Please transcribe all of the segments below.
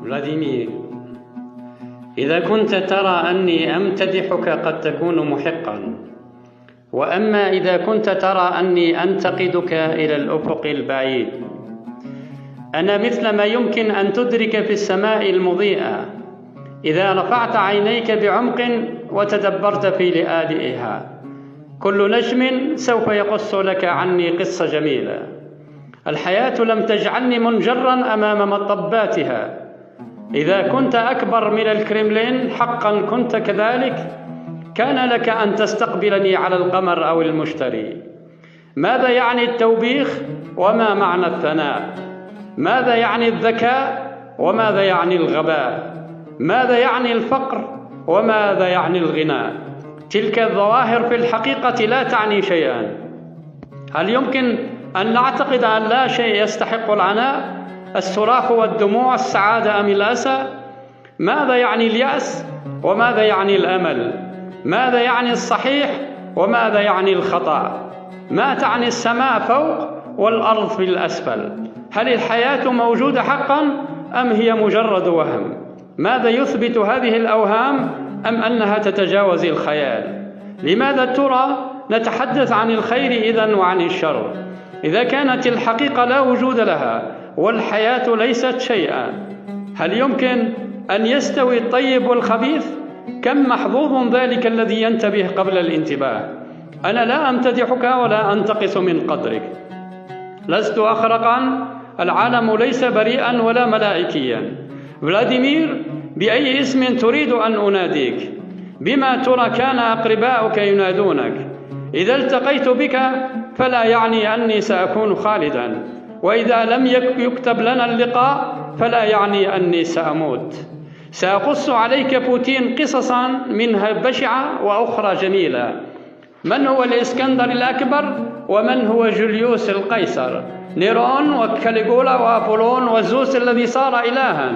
فلاديمير، إذا كنت ترى أني أمتدحك قد تكون محقا، وأما إذا كنت ترى أني أنتقدك إلى الأفق البعيد، أنا مثل ما يمكن أن تدرك في السماء المضيئة إذا رفعت عينيك بعمق وتدبرت في لآلئها. كل نجم سوف يقص لك عني قصة جميلة. الحياة لم تجعلني منجرا أمام مطباتها. إذا كنت أكبر من الكرملين حقا كنت كذلك، كان لك أن تستقبلني على القمر أو المشتري. ماذا يعني التوبيخ وما معنى الثناء؟ ماذا يعني الذكاء وماذا يعني الغباء؟ ماذا يعني الفقر وماذا يعني الغنى؟ تلك الظواهر في الحقيقة لا تعني شيئا. هل يمكن أن نعتقد أن لا شيء يستحق العناء؟ الصراخ والدموع، السعادة أم الأسى؟ ماذا يعني اليأس وماذا يعني الأمل؟ ماذا يعني الصحيح وماذا يعني الخطأ؟ ما تعني السماء فوق والأرض في الأسفل؟ هل الحياة موجودة حقا أم هي مجرد وهم؟ ماذا يثبت هذه الأوهام أم أنها تتجاوز الخيال؟ لماذا ترى نتحدث عن الخير إذن وعن الشر إذا كانت الحقيقة لا وجود لها والحياة ليست شيئا؟ هل يمكن أن يستوي الطيب والخبيث؟ كم محظوظ ذلك الذي ينتبه قبل الانتباه. أنا لا أمتدحك ولا أنتقص من قدرك، لست أخرقا، العالم ليس بريئا ولا ملائكيا. فلاديمير، بأي اسم تريد أن أناديك؟ بما ترى كان أقرباؤك ينادونك؟ إذا التقيت بك فلا يعني أني سأكون خالدا، وإذا لم يكتب لنا اللقاء فلا يعني أني سأموت. سأقص عليك بوتين قصصا منها بشعة وأخرى جميلة. من هو الإسكندر الأكبر ومن هو جوليوس القيصر؟ نيرون وكاليغولا وأبولون وزوس الذي صار إلها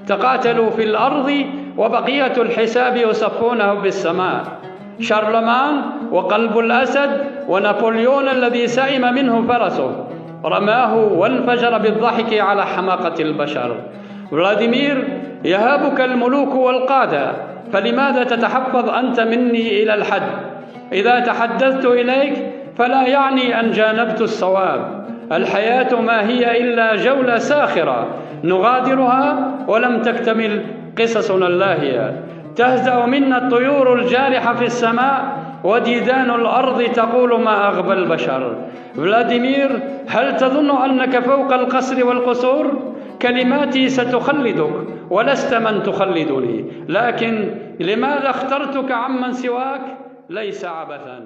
تقاتلوا في الأرض وبقية الحساب يصفونه بالسماء. شارلمان وقلب الأسد ونابليون الذي سئم منه فرسه رماه وانفجر بالضحك على حماقة البشر. فلاديمير، يهابك الملوك والقادة، فلماذا تتحفظ أنت مني إلى الحد؟ إذا تحدثت إليك فلا يعني أن جانبت الصواب. الحياة ما هي إلا جولة ساخرة نغادرها ولم تكتمل قصصنا اللاهية. تهزأ منا الطيور الجارحة في السماء وديدان الأرض تقول ما أغبى البشر. فلاديمير، هل تظن أنك فوق القصر والقصور؟ كلماتي ستخلدك ولست من تخلدني، لكن لماذا اخترتك عمن سواك ليس عبثا.